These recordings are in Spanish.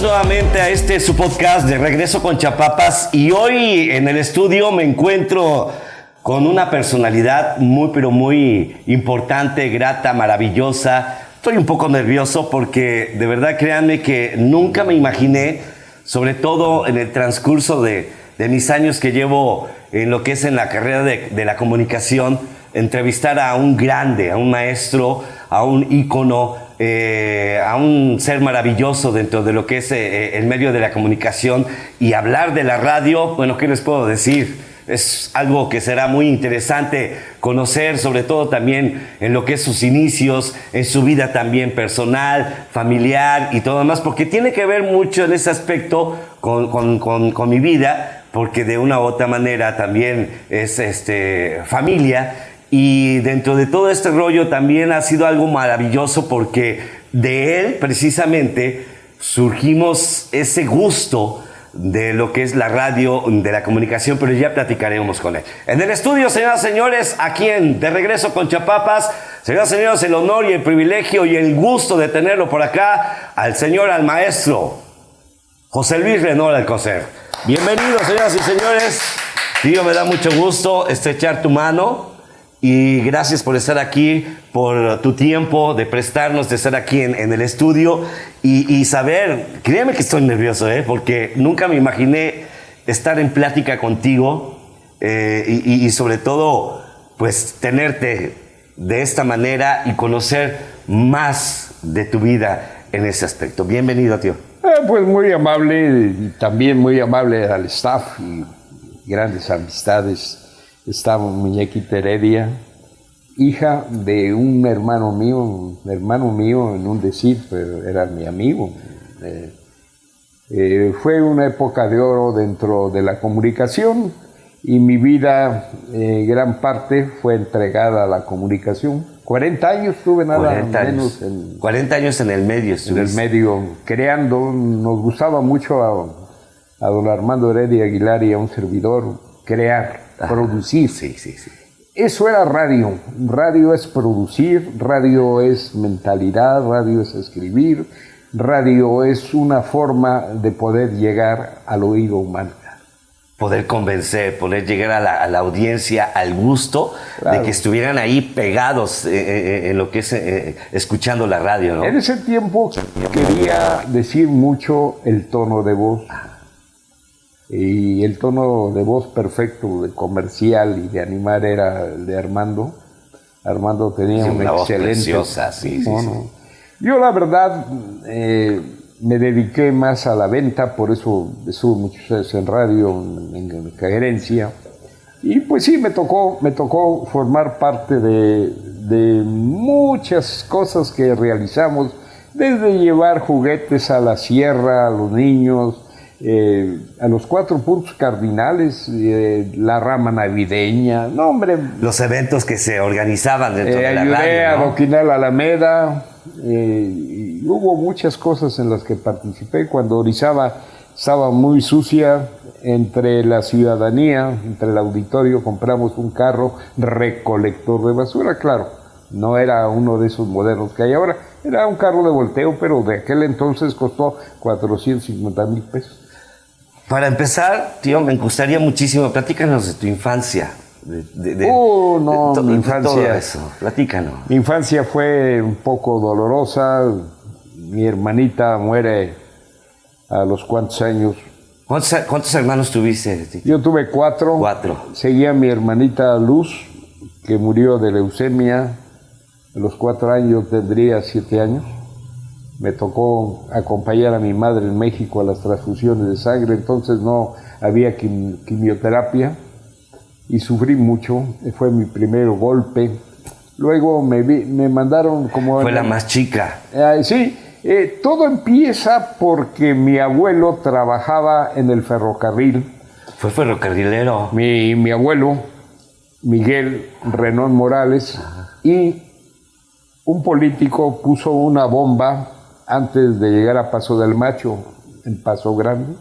Nuevamente a su podcast de Regreso con Chapapas, y hoy en el estudio me encuentro con una personalidad muy importante, grata, maravillosa. Estoy un poco nervioso porque de verdad créanme que nunca me imaginé, sobre todo en el transcurso de mis años que llevo en lo que es en la carrera de la comunicación, entrevistar a un grande, a un maestro, a un ícono, a un ser maravilloso dentro de lo que es el medio de la comunicación, y hablar de la radio. Bueno, ¿qué les puedo decir? Es algo que será muy interesante conocer, sobre todo también en lo que es sus inicios, en su vida también personal, familiar y todo demás, porque tiene que ver mucho en ese aspecto con mi vida, porque de una u otra manera también es familia. Y dentro de todo este rollo también ha sido algo maravilloso, porque de él precisamente surgimos ese gusto de lo que es la radio, de la comunicación, pero ya platicaremos con él. En el estudio, señoras y señores, aquí De Regreso con Chapapas, señoras y señores, el honor y el privilegio y el gusto de tenerlo por acá, al maestro José Luis Reynor Alcocer. Bienvenido, señoras y señores. Tío, me da mucho gusto estrechar tu mano. Y gracias por estar aquí, por tu tiempo, de prestarnos, de estar aquí en el estudio y saber, créeme que estoy nervioso, porque nunca me imaginé estar en plática contigo y sobre todo, pues, tenerte de esta manera y conocer más de tu vida en ese aspecto. Bienvenido, tío. Pues muy amable, y también muy amable al staff y grandes amistades. Estaba Muñequita Heredia, hija de un hermano mío en un decir, pero era mi amigo. Fue una época de oro dentro de la comunicación, y mi vida, gran parte, fue entregada a la comunicación. 40 años tuve, nada menos. 40 años en el medio. En el medio, creando. Nos gustaba mucho a don Armando Heredia Aguilar y a un servidor crear. Producir. Sí. Eso era radio. Radio es producir, radio es mentalidad, radio es escribir, radio es una forma de poder llegar al oído humano. Poder convencer, poder llegar a la audiencia, al gusto, claro, de que estuvieran ahí pegados en lo que es escuchando la radio, ¿no? En ese tiempo quería decir mucho el tono de voz. Y el tono de voz perfecto, de comercial y de animar, era el de Armando. Armando tenía una voz excelente preciosa, sí. Yo, la verdad, me dediqué más a la venta, por eso estuve muchos años en radio, en gerencia. Y pues sí, me tocó formar parte de muchas cosas que realizamos, desde llevar juguetes a la sierra, a los niños, a los 4 puntos cardinales, la rama navideña, no hombre. Los eventos que se organizaban dentro de la radio, ayudé a ¿no? Doquinal Alameda, y hubo muchas cosas en las que participé. Cuando Orizaba estaba muy sucia, entre la ciudadanía, entre el auditorio, compramos un carro recolector de basura, claro. No era uno de esos modernos que hay ahora, era un carro de volteo, pero de aquel entonces costó 450,000 pesos. Para empezar, tío, me gustaría muchísimo, platícanos de tu infancia. Mi infancia. Todo eso, platícanos. Mi infancia fue un poco dolorosa. Mi hermanita muere a los cuantos años. ¿Cuántos hermanos tuviste, tío? Yo tuve 4. 4. Seguía mi hermanita Luz, que murió de leucemia. A los 4 años tendría 7 años. Me tocó acompañar a mi madre en México a las transfusiones de sangre, entonces no había quimioterapia y sufrí mucho. Fue mi primer golpe. Luego me mandaron como... Fue la más chica. Sí, todo empieza porque mi abuelo trabajaba en el ferrocarril Fue ferrocarrilero. Mi abuelo, Miguel Renón Morales, y un político puso una bomba antes de llegar a Paso del Macho, en Paso Grande,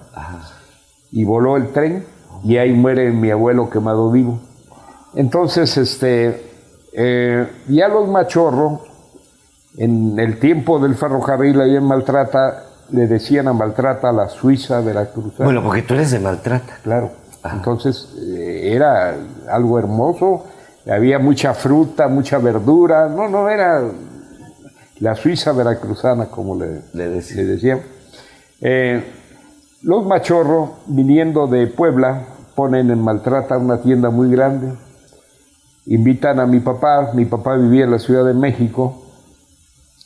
y voló el tren, y ahí muere mi abuelo quemado vivo. Entonces, ya los Machorro, en el tiempo del ferrocarril ahí en Maltrata, le decían a Maltrata la Suiza veracruzana. Bueno, porque tú eres de Maltrata. Claro. Entonces, era algo hermoso, había mucha fruta, mucha verdura, no, era la Suiza veracruzana, como le decían. Los Machorro, viniendo de Puebla, ponen en Maltrata una tienda muy grande, invitan a mi papá vivía en la Ciudad de México,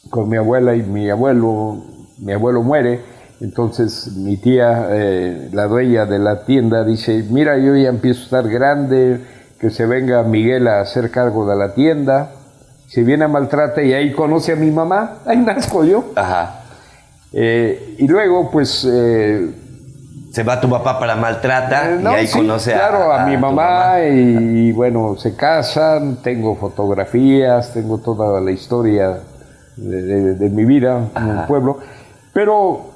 con mi abuela y mi abuelo muere, entonces mi tía, la dueña de la tienda, dice, mira, yo ya empiezo a estar grande, que se venga Miguel a hacer cargo de la tienda, se viene a Maltrata y ahí conoce a mi mamá, ahí nazco yo. Ajá. Y luego, pues... se va tu papá para Maltrata y ahí conoce a mi mamá y bueno, se casan, tengo fotografías, tengo toda la historia de mi vida en el pueblo, pero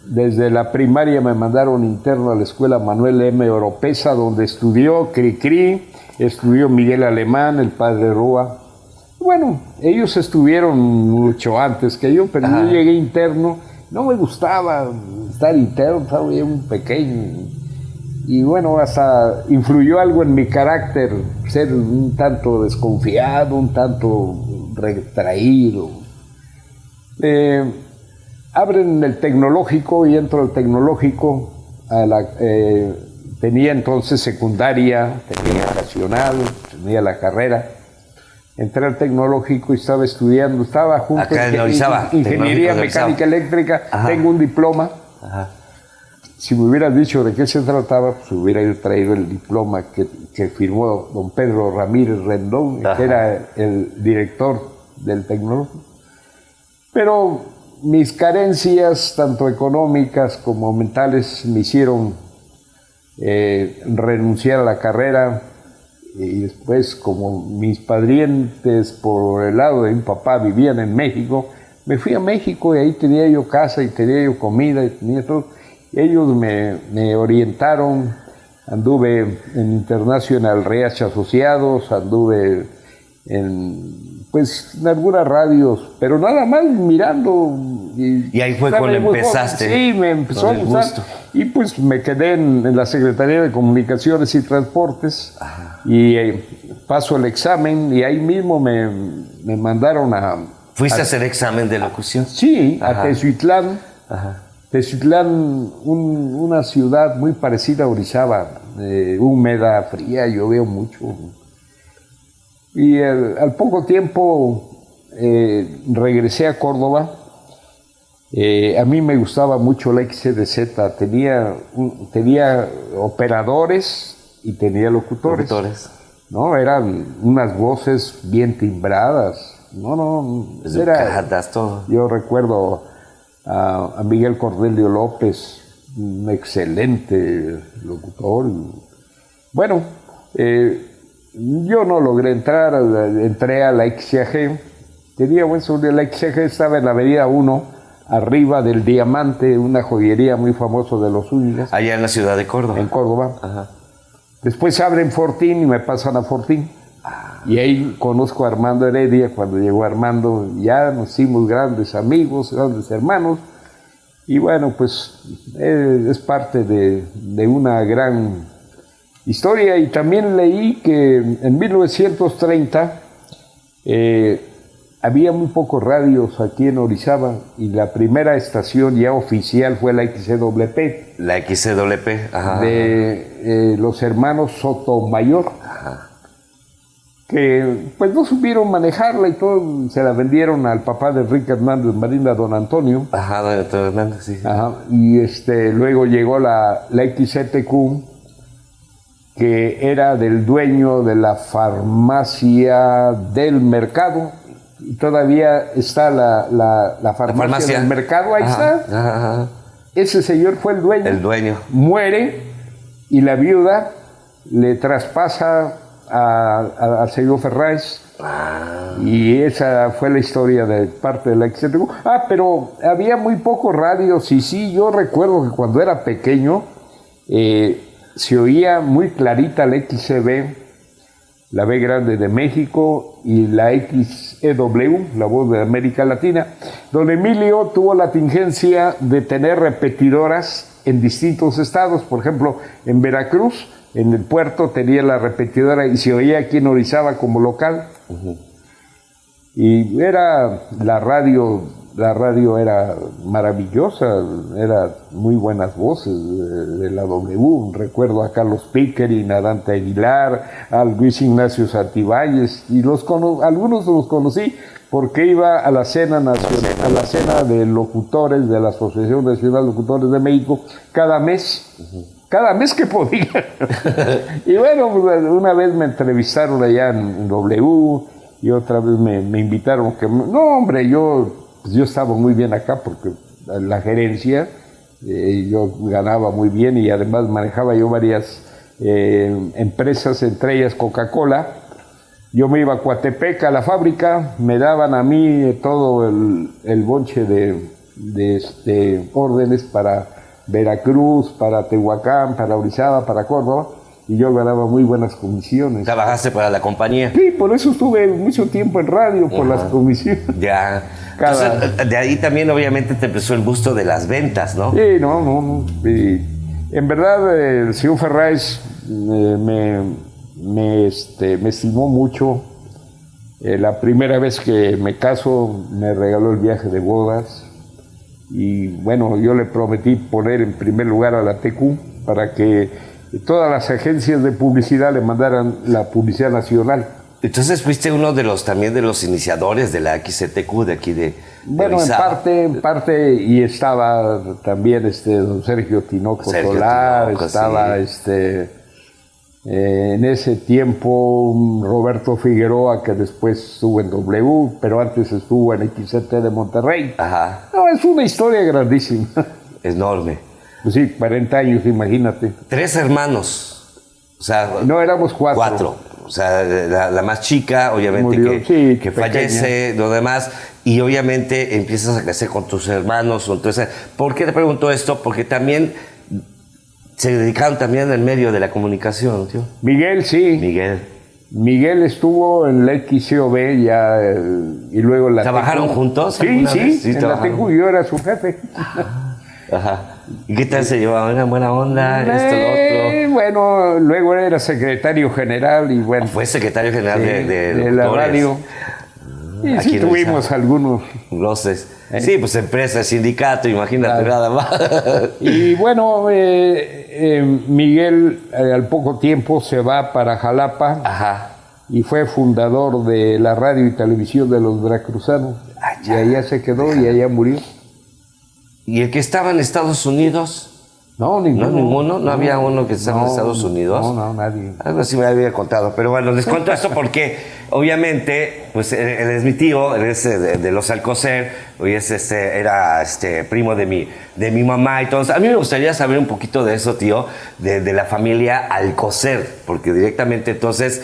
desde la primaria me mandaron interno a la escuela Manuel M. Oropesa, donde estudió Cricri, estudió Miguel Alemán, el padre Rúa. Bueno, ellos estuvieron mucho antes que yo, pero yo llegué interno. No me gustaba estar interno, estaba un pequeño. Y bueno, hasta influyó algo en mi carácter, ser un tanto desconfiado, un tanto retraído. Abren el tecnológico y entro al tecnológico. Tenía entonces secundaria, tenía nacional, tenía la carrera. Entré al tecnológico y estaba estudiando, estaba junto acá en Orizaba, ingeniería mecánica eléctrica, tengo un diploma. Si me hubieras dicho de qué se trataba, pues hubiera traído el diploma que firmó don Pedro Ramírez Rendón, que era el director del tecnológico. Pero mis carencias, tanto económicas como mentales, me hicieron renunciar a la carrera. Y después, como mis parientes por el lado de mi papá vivían en México, me fui a México y ahí tenía yo casa y tenía yo comida y tenía todo. Ellos me orientaron, anduve en International Reach Asociados, anduve en algunas radios, pero nada más mirando. Y ahí fue cuando empezaste. Sí, me empezó a gustar. Y pues me quedé en la Secretaría de Comunicaciones y Transportes. Y paso el examen y ahí mismo me mandaron a... ¿Fuiste a hacer examen de locución? Sí, a Teziutlán. Teziutlán, una ciudad muy parecida a Orizaba, húmeda, fría, llovía mucho. Y al poco tiempo regresé a Córdoba. A mí me gustaba mucho la XCDZ, tenía operadores y tenía locutores. ¿No? Eran unas voces bien timbradas. Era todo. Yo recuerdo a Miguel Cordelio López, un excelente locutor. Bueno, yo no logré entrar, entré a la XAG. Tenía buen sonido. La XAG estaba en la avenida 1, arriba del Diamante, una joyería muy famosa de los Zúñigas. Allá en la ciudad de Córdoba. En Córdoba. Después abren Fortín y me pasan a Fortín. Y ahí conozco a Armando Heredia. Cuando llegó Armando, ya nos hicimos grandes amigos, grandes hermanos. Y bueno, pues es parte de una gran historia. Y también leí que en 1930 había muy pocos radios aquí en Orizaba y la primera estación ya oficial fue la XCWP. La XCWP, de los hermanos Sotomayor, que pues no supieron manejarla y todo, se la vendieron al papá de Enrique Hernández Marina, don Antonio. Don Antonio Hernández, sí. Y luego llegó la XCTQ, que era del dueño de la farmacia del mercado. Y todavía está la farmacia del mercado, ahí está. Ese señor fue el dueño. El dueño. Muere y la viuda le traspasa al señor Ferraz. Y esa fue la historia de parte de la XTQ. Pero había muy pocos radios y sí, yo recuerdo que cuando era pequeño se oía muy clarita la XCB, la B grande de México y la XEW, la voz de América Latina. Don Emilio tuvo la tingencia de tener repetidoras en distintos estados. Por ejemplo, en Veracruz, en el puerto tenía la repetidora y se oía aquí en Orizaba como local. Y era la radio era maravillosa, era muy buenas voces de la W. Recuerdo a Carlos Pickering, a Dante Aguilar, a Luis Ignacio Santibáñez, y algunos los conocí porque iba a la cena nacional, a la cena de locutores de la Asociación Nacional de Locutores de México cada mes. Cada mes que podía. Y bueno, una vez me entrevistaron allá en W y otra vez me invitaron. No, hombre, yo estaba muy bien acá porque la gerencia, yo ganaba muy bien y además manejaba yo varias empresas, entre ellas Coca-Cola. Yo me iba a Coatepec, a la fábrica, me daban a mí todo el bonche de órdenes para Veracruz, para Tehuacán, para Orizaba, para Córdoba, y yo ganaba muy buenas comisiones. ¿Trabajaste para la compañía? Sí, por eso estuve mucho tiempo en radio, por las comisiones. Ya. Entonces, de ahí también obviamente te empezó el gusto de las ventas, ¿no? Sí, no. En verdad, el señor Ferraz me estimó mucho. La primera vez que me caso, me regaló el viaje de bodas. Y bueno, yo le prometí poner en primer lugar a la TQ para que todas las agencias de publicidad le mandaran la publicidad nacional. Entonces fuiste uno de los iniciadores de la XTQ de aquí de Bueno, en parte, y estaba también don Sergio Tinoco Solar, estaba en ese tiempo Roberto Figueroa, que después estuvo en W, pero antes estuvo en XT de Monterrey. Ajá. No, es una historia grandísima. Enorme. Pues sí, 40 años, imagínate. 3 hermanos. O sea, no, éramos 4. 4. O sea, la más chica, obviamente, murió, que fallece, lo demás, y obviamente empiezas a crecer con tus hermanos. Entonces, ¿por qué te pregunto esto? Porque también se dedicaron también al medio de la comunicación, tío. Miguel, sí. Miguel estuvo en la XCOB ya, y luego en la ¿Trabajaron juntos? Sí, en la TQ yo era su jefe. Ajá. ¿Y qué tal se llevaban? ¿Una buena onda? Esto, lo otro. Bueno, luego era secretario general y bueno. Fue secretario general de la radio. Y sí tuvimos algunos roces. Sí, pues empresa, sindicato, imagínate, nada más. Y bueno, Miguel al poco tiempo se va para Jalapa. Ajá. Y fue fundador de la radio y televisión de los veracruzanos. Y allá se quedó y allá murió. ¿Y el que estaba en Estados Unidos? No, ninguno. ¿No, ninguno? ¿No había uno que estaba en Estados Unidos? No, nadie. Algo así me había contado. Pero bueno, les cuento esto porque, obviamente, pues él es mi tío, él es de los Alcocer, hoy era primo de mi mamá y todo. A mí me gustaría saber un poquito de eso, tío, de la familia Alcocer, porque directamente entonces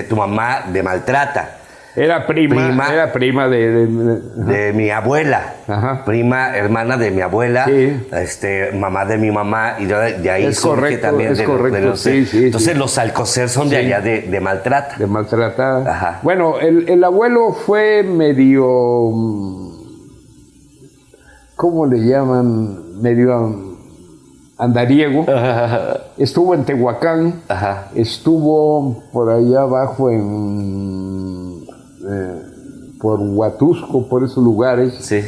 tu mamá de Maltrata. Era prima de mi abuela. Ajá. Prima, hermana de mi abuela, sí. Mamá de mi mamá, y de ahí es surge correcto, también es correcto. Sí, entonces los Alcocer son de allá de Maltrata. De Maltrata. Ajá. Bueno, el abuelo fue medio, ¿cómo le llaman? Medio andariego. Estuvo en Tehuacán. Ajá. Estuvo por allá abajo por Huatusco, por esos lugares. Sí.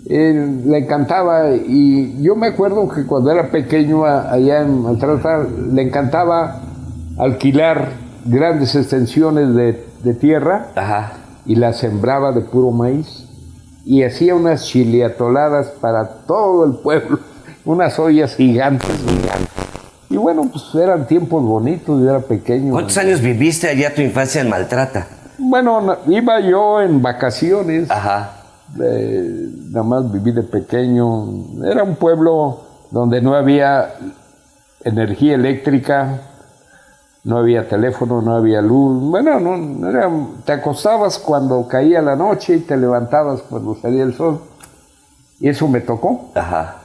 Le encantaba, y yo me acuerdo que cuando era pequeño allá en Maltrata, le encantaba alquilar grandes extensiones de tierra. Ajá. Y la sembraba de puro maíz y hacía unas chileatoladas para todo el pueblo, unas ollas gigantes. Y bueno, pues eran tiempos bonitos, yo era pequeño. ¿Cuántos años viviste allá tu infancia en Maltrata? Bueno, iba yo en vacaciones. Ajá. Nada más viví de pequeño. Era un pueblo donde no había energía eléctrica, no había teléfono, no había luz. Bueno, no era, te acostabas cuando caía la noche y te levantabas cuando salía el sol. Y eso me tocó. Ajá.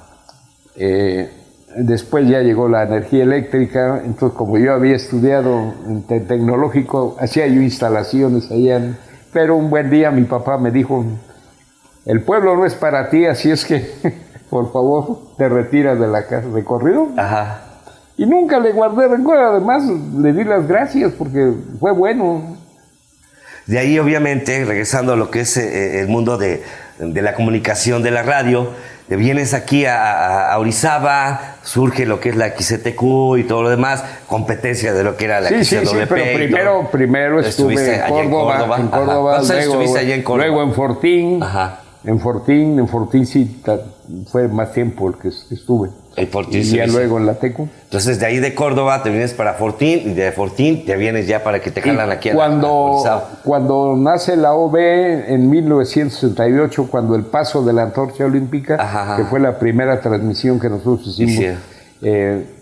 Después ya llegó la energía eléctrica, entonces como yo había estudiado en tecnológico, hacía yo instalaciones allá, pero un buen día mi papá me dijo, el pueblo no es para ti, así es que por favor te retiras de la casa de corrido. Ajá. Y nunca le guardé rencor, además le di las gracias porque fue bueno. De ahí obviamente, regresando a lo que es el mundo de la comunicación, de la radio, te vienes aquí a Orizaba, surge lo que es la XCTQ y todo lo demás, competencia de lo que era la XCWP. Sí, pero primero estuve en Córdoba. ¿Cuántos años estuviste allá en Córdoba? Luego en Fortín. Ajá. En Fortín sí fue más tiempo el que estuve. El Fortín, y ya luego en la TECU. Entonces de ahí de Córdoba te vienes para Fortín y de Fortín te vienes ya para que te jalan aquí a cuando nace la OB en 1968, cuando el paso de la antorcha olímpica, ajá, que fue la primera transmisión que nosotros hicimos,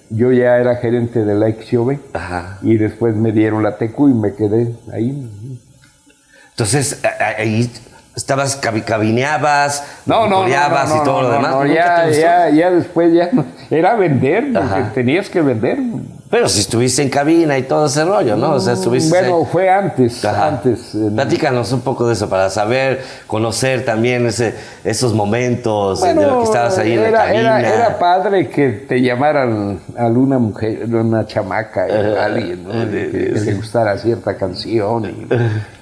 yo ya era gerente de la XOB, ajá, y después me dieron la TECU y me quedé ahí. Entonces ahí estabas, cabineabas, coreabas y todo lo demás. No, ya después ya no, era vender, porque tenías que vender. Pero si estuviste en cabina y todo ese rollo, ¿no? O sea, estuviste... Bueno, fue antes. Platícanos un poco de eso, para saber, conocer también esos momentos de lo que estabas ahí en la cabina. Era padre que te llamaran a una mujer, una chamaca, alguien, ¿no? que le gustara cierta canción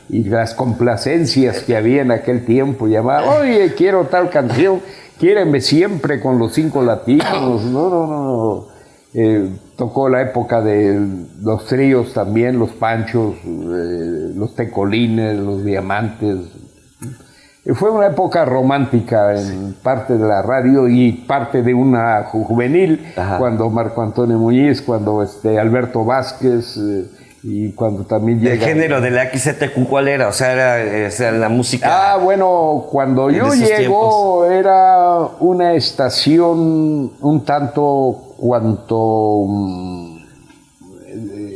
y las complacencias que había en aquel tiempo. Llamaban, oye, quiero tal canción, quiéreme siempre con los 5 latinos. No. Tocó la época de los tríos también, los Panchos, los Tecolines, los Diamantes. Fue una época romántica en parte de la radio y parte de una juvenil, ajá, cuando Marco Antonio Muñiz, cuando Alberto Vázquez, y cuando también llega... ¿El género de la XCTQ cuál era? O sea, era la música... bueno, cuando yo llego era una estación un tanto cuanto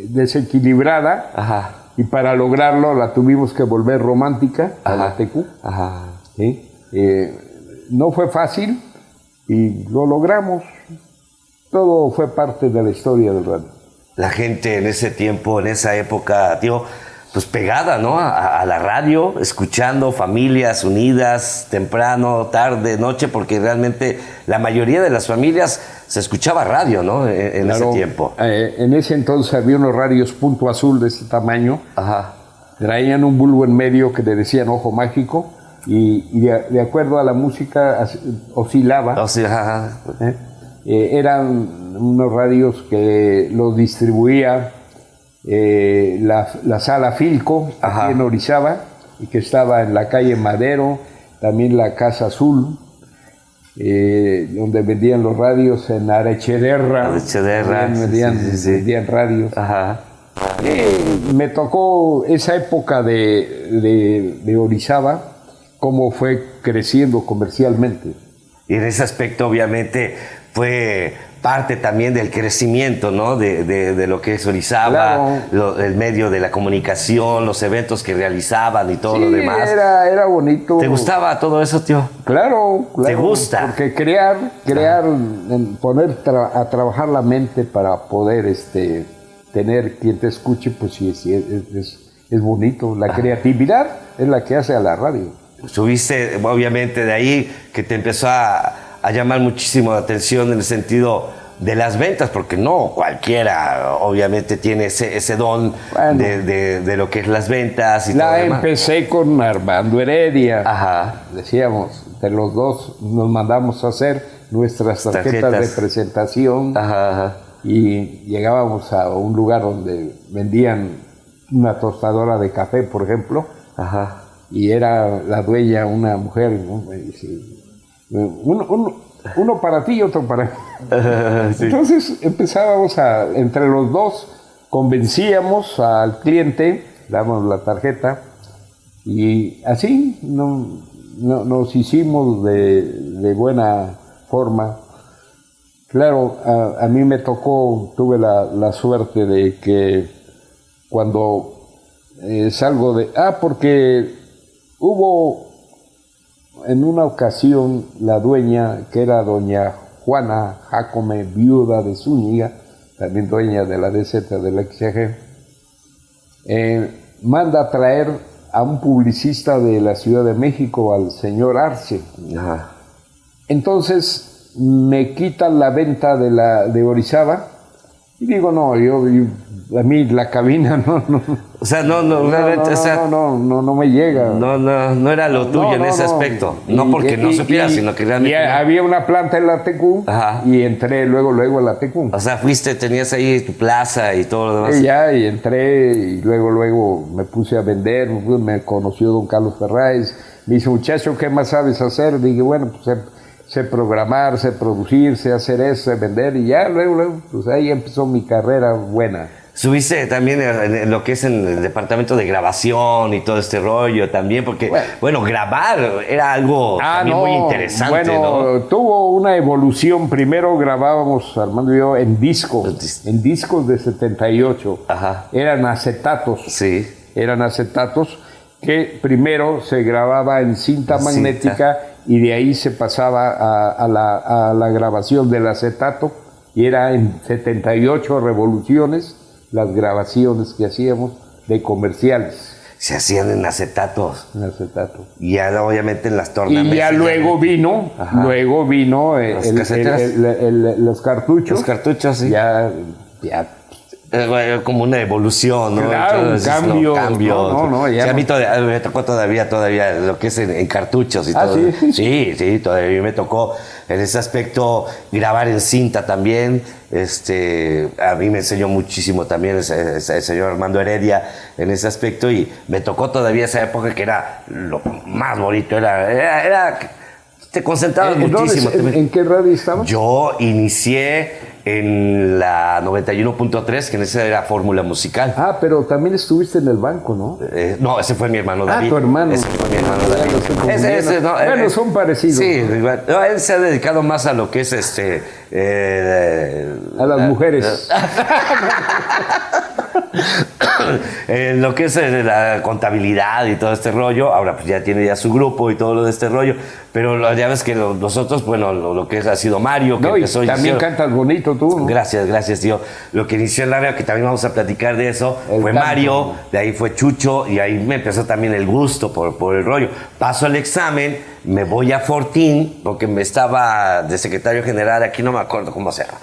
desequilibrada, ajá, y para lograrlo la tuvimos que volver romántica, ajá, a la TQ. Ajá. ¿Sí? No fue fácil y lo logramos. Todo fue parte de la historia del radio. La gente en ese tiempo, en esa época, tío, pues pegada, ¿no? A la radio, escuchando, familias unidas, temprano, tarde, noche, porque realmente la mayoría de las familias se escuchaba radio, ¿no? En ese tiempo. En ese entonces había unos radios punto azul de este tamaño. Ajá. Traían un bulbo en medio que le decían ojo mágico y de acuerdo a la música oscilaba. Ajá. Eran unos radios que los distribuía la sala Filco, aquí en Orizaba, y que estaba en la calle Madero, también la Casa Azul, donde vendían los radios en Arechederra. Vendían radios. Ajá. Me tocó esa época de Orizaba, cómo fue creciendo comercialmente. Y en ese aspecto, obviamente, fue parte también del crecimiento, ¿no? De lo que es Orizaba, claro, el medio de la comunicación, los eventos que realizaban y todo lo demás. Era bonito. ¿Te gustaba todo eso, tío? Claro. ¿Te gusta? Porque crear, poner a trabajar la mente para poder tener quien te escuche, pues sí, es bonito. La creatividad es la que hace a la radio. Subiste, obviamente, de ahí que te empezó a llamar muchísimo la atención en el sentido de las ventas, porque no cualquiera obviamente tiene ese don, bueno, de lo que es las ventas y todo. Empecé con Armando Heredia. Ajá. Decíamos, de los dos nos mandamos a hacer nuestras tarjetas de presentación. Ajá. Y llegábamos a un lugar donde vendían una tostadora de café, por ejemplo. Ajá. Y era la dueña una mujer, ¿no? Uno para ti y otro para mí. Sí. Entonces empezábamos entre los dos, convencíamos al cliente, dábamos la tarjeta y así nos hicimos de buena forma. Claro, a mí me tocó, tuve la suerte de que cuando salgo de... porque hubo en una ocasión la dueña, que era doña Juana Jacome, viuda de Zúñiga, también dueña de la DZ de la XG, manda a traer a un publicista de la Ciudad de México, al señor Arce. Ajá. Entonces me quitan la venta de Orizaba y digo, no, a mí la cabina no. O sea, realmente, No me llega. No era lo tuyo en ese aspecto. No porque no supieras, sino que realmente... había una planta en la TQ. Ajá. Y entré luego a la TQ. O sea, tenías ahí tu plaza y todo lo demás. Y entré y luego me puse a vender, me conoció don Carlos Ferráez, me dice, muchacho, ¿qué más sabes hacer? Dije, bueno, pues sé programar, sé producir, sé hacer eso, sé vender, y ya luego, pues ahí empezó mi carrera buena. Subiste también en lo que es en el departamento de grabación y todo este rollo también, porque, bueno grabar era algo también muy interesante, bueno, ¿no? Tuvo una evolución. Primero grabábamos, Armando y yo, en discos de 78. Ajá. Eran acetatos. Sí. Eran acetatos que primero se grababa en cinta magnética y de ahí se pasaba a la grabación del acetato, y era en 78 revoluciones las grabaciones que hacíamos de comerciales. Se hacían en acetatos. En acetato. Y ya obviamente en las tornamesas. Y ya luego vino los cartuchos. Los cartuchos, sí. Ya como una evolución, ¿no? Claro, un cambio. A mí me tocó todavía lo que es en cartuchos y todo. ¿Sí? Sí, todavía me tocó en ese aspecto grabar en cinta también. A mí me enseñó muchísimo también el señor Armando Heredia en ese aspecto, y me tocó todavía esa época que era lo más bonito, te concentrabas muchísimo. ¿En qué radio estabas? Yo inicié en la 91.3, que en esa era Fórmula Musical. Pero también estuviste en el banco, ¿no? No, ese fue mi hermano David. Tu hermano. Ese fue mi hermano David. Bueno, son parecidos. Sí, él se ha dedicado más a lo que es a las mujeres. Lo que es la contabilidad y todo este rollo. Ahora pues ya tiene su grupo y todo lo de este rollo, pero ya ves que nosotros, bueno, lo que ha sido Mario, que empezó, también cantas bonito tú, ¿no? Gracias, tío. Lo que inició en la radio, que también vamos a platicar de eso, fue Mario, de ahí fue Chucho, y ahí me empezó también el gusto por el rollo. Paso el examen, me voy a Fortín, porque me estaba de secretario general, aquí no me acuerdo cómo se llama,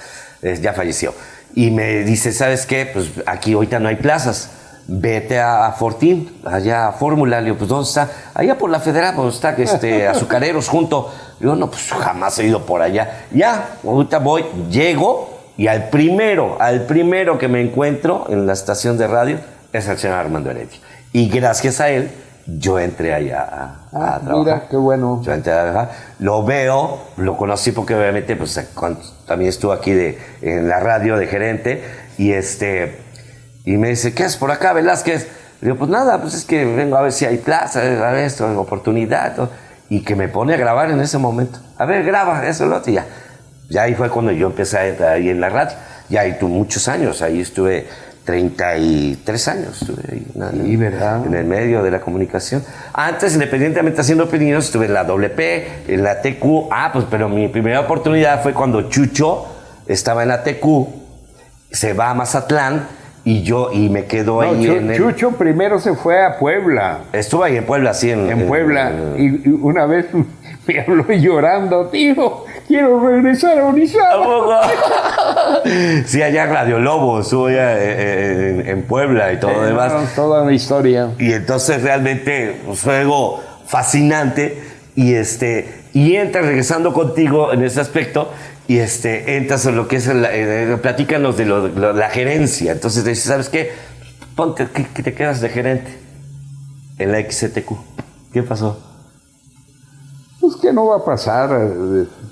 ya falleció. Y me dice, ¿sabes qué? Pues aquí ahorita no hay plazas. Vete a Fortín, allá a Fórmula. Le digo, pues ¿dónde está? Allá por la Federal, donde está Azucareros junto. Le digo, no, pues jamás he ido por allá. Ya, ahorita voy, llego, y al primero que me encuentro en la estación de radio es el señor Armando Heredia. Y gracias a él, yo entré allá a trabajar. Mira, qué bueno. Yo entré a trabajar. Lo veo, lo conocí porque obviamente pues, también estuvo aquí en la radio de gerente, y me dice, ¿qué haces por acá, Velázquez? Le digo, pues nada, pues es que vengo a ver si hay plaza, a ver esto, oportunidad, todo. Y que me pone a grabar en ese momento. A ver, graba, eso, lo otro, y ya. Ya ahí fue cuando yo empecé ahí en la radio. Ya ahí tuve muchos años, ahí estuve 33 años, estuve ahí, ¿verdad? En el medio de la comunicación. Antes, independientemente haciendo opiniones, estuve en la WP, en la TQ. Pero mi primera oportunidad fue cuando Chucho estaba en la TQ, se va a Mazatlán, y me quedo ahí Chucho primero se fue a Puebla. Estuve ahí en Puebla, sí. En Puebla. Y una vez me habló llorando, tío, quiero regresar a Orizaba. Sí, allá en Radio Lobo, estuve allá en Puebla y todo lo demás. Toda una historia. Y entonces realmente fue algo fascinante, y entras regresando contigo en ese aspecto, y entras en lo que es platícanos de la gerencia. Entonces te dices, ¿sabes qué? Ponte que te quedas de gerente en la XTQ. ¿Qué pasó? Pues que no va a pasar,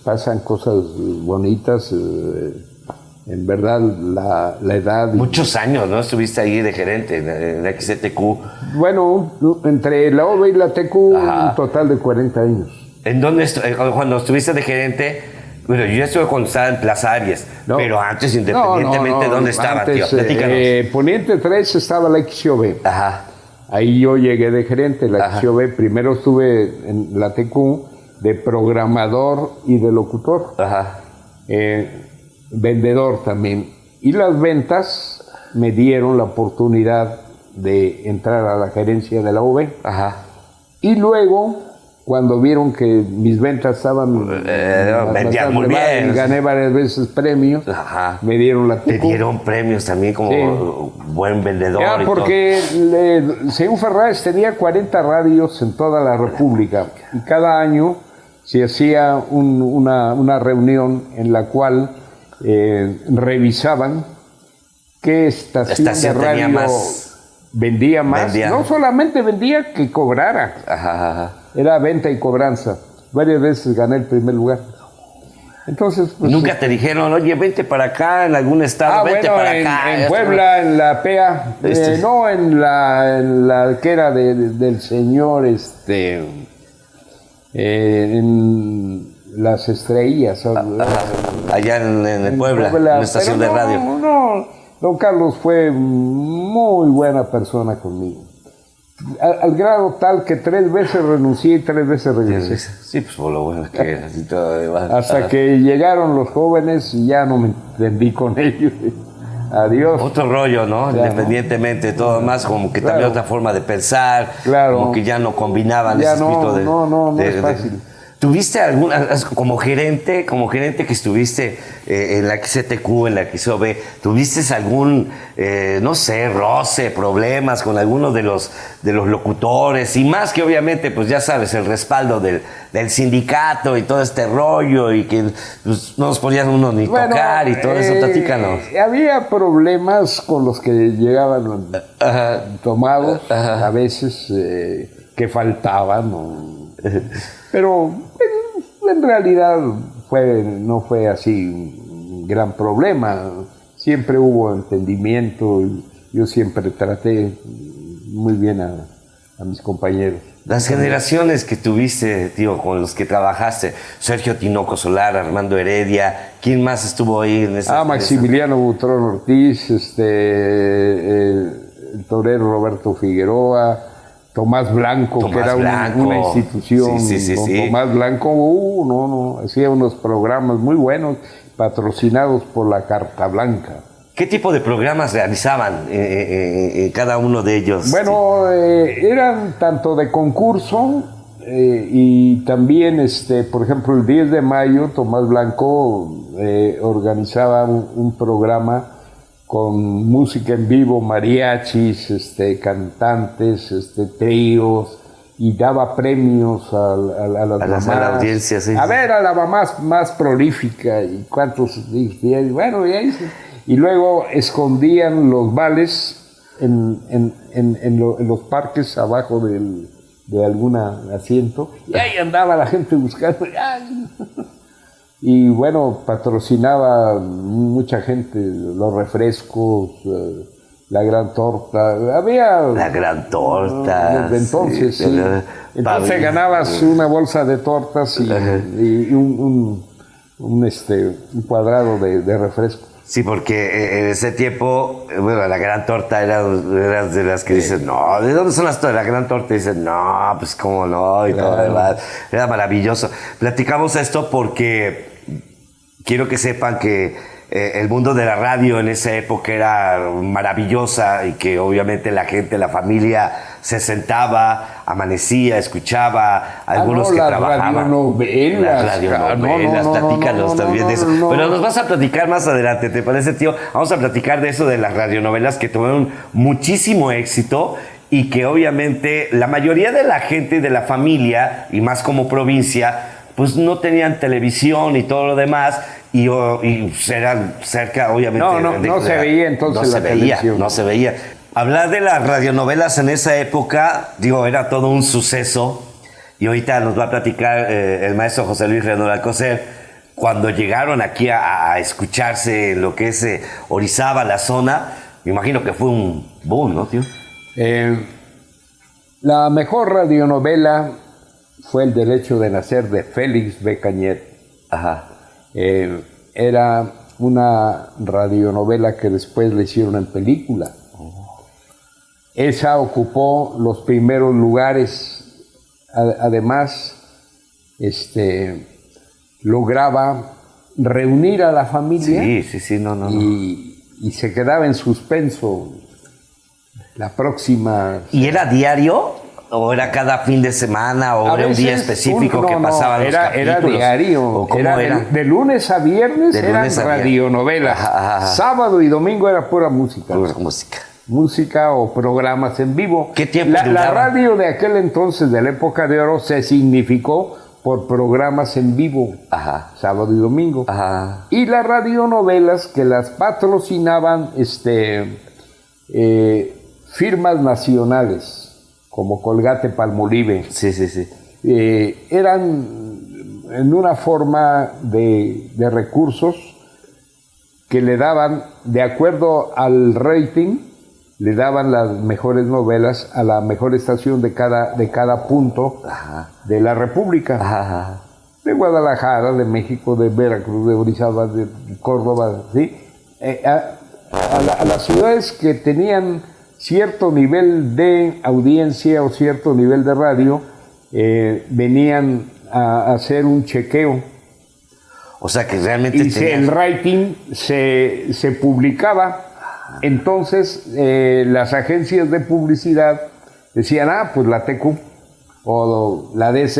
pasan cosas bonitas, en verdad la edad. Muchos años, ¿no? Estuviste ahí de gerente en la XTQ. Bueno, entre la OVA y la TQ, un total de 40 años. ¿En dónde, cuando estuviste de gerente, Bueno, yo ya estuve cuando estaba en Plaza Aries, No. pero antes, independientemente, ¿dónde estaba, Antes, tío? Platícanos. Poniente 3 estaba la XOB. Ajá. Ahí yo llegué de gerente, la Ajá. XOB. Primero estuve en la TQ de programador y de locutor. Ajá. Vendedor también. Y las ventas me dieron la oportunidad de entrar a la gerencia de la UV. Ajá. Y luego, cuando vieron que mis ventas estaban vendían muy bastante bien. y gané varias veces premios, Ajá. me dieron la Te TQ. dieron premios también como Sí. buen vendedor. Ya, y todo. porque según Ferraz tenía 40 radios en toda la República y cada año se hacía una reunión en la cual revisaban qué estación de Estación tenía radio más. vendía más. Vendía. No solamente vendía, que cobrara. Ajá, ajá. Era venta y cobranza. Varias veces gané el primer lugar. Entonces, pues, Nunca te dijeron, oye, vente para acá en algún estado, vente bueno, para acá. en Puebla, en la PEA, no en la que era del señor, en las estrellas. Allá en Puebla, en una estación de Pero radio. No, don Carlos fue muy buena persona conmigo. Al grado tal que 3 veces renuncié y 3 veces regresé. Sí, pues por lo bueno que era, así todo igual. Hasta que llegaron los jóvenes y ya no me entendí con ellos. Adiós. Otro rollo, ¿no? Claro. Independientemente de todo más, como que Claro. también otra forma de pensar, Claro. como que ya no combinaban Ya ese no, espíritu de... no es fácil. ¿Tuviste alguna, como gerente que estuviste en la XTQ, en la XOB, tuviste algún, no sé, roce, problemas con alguno de los locutores? Y más que obviamente, pues ya sabes, el respaldo del sindicato y todo este rollo y que pues, no nos podían uno ni tocar y todo eso, platícanos. Había problemas con los que llegaban tomados, a veces que faltaban, pero en realidad no fue así un gran problema. Siempre hubo entendimiento y yo siempre traté muy bien a mis compañeros. Las generaciones que tuviste, tío, con los que trabajaste, Sergio Tinoco Solar, Armando Heredia, ¿quién más estuvo ahí en esa? Maximiliano Butrón Ortiz, el torero Roberto Figueroa, Tomás Blanco, que era una institución. Sí. Tomás Blanco, hacía unos programas muy buenos, patrocinados por la Carta Blanca. ¿Qué tipo de programas realizaban cada uno de ellos? Bueno, eran tanto de concurso y también, por ejemplo, el 10 de mayo, Tomás Blanco organizaba un programa con música en vivo, mariachis, cantantes, tríos, y daba premios a las mamás. A la audiencia, sí. A ver, a la mamá más prolífica, y cuántos hijos, y bueno, y luego escondían los vales en los parques abajo de algún asiento, y ahí andaba la gente buscando. Y bueno, patrocinaba mucha gente los refrescos, la gran torta. Había. La gran torta. Desde entonces, sí. Entonces ganabas una bolsa de tortas y un cuadrado de refresco. Sí, porque en ese tiempo, bueno, la gran torta era de las que dicen, no, ¿de dónde son las tortas? La gran torta dice, no, pues cómo no, y todo demás. Era maravilloso. Platicamos esto porque quiero que sepan que el mundo de la radio en esa época era maravillosa y que obviamente la gente, la familia se sentaba, amanecía, escuchaba, algunos que trabajaban. Las radionovelas, platícanos también de eso. Pero nos vas a platicar más adelante, ¿te parece, tío? Vamos a platicar de eso de las radionovelas que tuvieron muchísimo éxito y que obviamente la mayoría de la gente de la familia, y más como provincia, pues no tenían televisión y todo lo demás, y eran cerca, obviamente. No se veía entonces la televisión. No se veía. Hablar de las radionovelas en esa época, era todo un suceso, y ahorita nos va a platicar el maestro José Luis Reynolds Alcocer, cuando llegaron aquí a escucharse en lo que es Orizaba, la zona. Me imagino que fue un boom, ¿no, tío? La mejor radionovela fue El derecho de nacer, de Félix B. Cañet. Ajá. Era una radionovela que después le hicieron en película. Esa ocupó los primeros lugares. Además, lograba reunir a la familia. Y se quedaba en suspenso la próxima. ¿Y era diario? ¿O era cada fin de semana? ¿O era un día específico que pasaban los capítulos? Era diario. ¿O cómo era? De lunes a viernes eran radionovelas. Sábado y domingo era pura música. Pura música. Música o programas en vivo. ¿Qué tiempo duraba? La radio de aquel entonces, de la época de oro, se significó por programas en vivo, sábado y domingo. Y las radionovelas que las patrocinaban firmas nacionales, como Colgate-Palmolive. Eran en una forma de recursos que le daban, de acuerdo al rating, le daban las mejores novelas a la mejor estación de cada punto de la República. De Guadalajara, de México, de Veracruz, de Orizaba, de Córdoba, ¿sí? A las ciudades que tenían cierto nivel de audiencia o cierto nivel de radio, venían a hacer un chequeo. O sea que realmente el rating se publicaba. Entonces las agencias de publicidad decían, pues la TQ o la DZ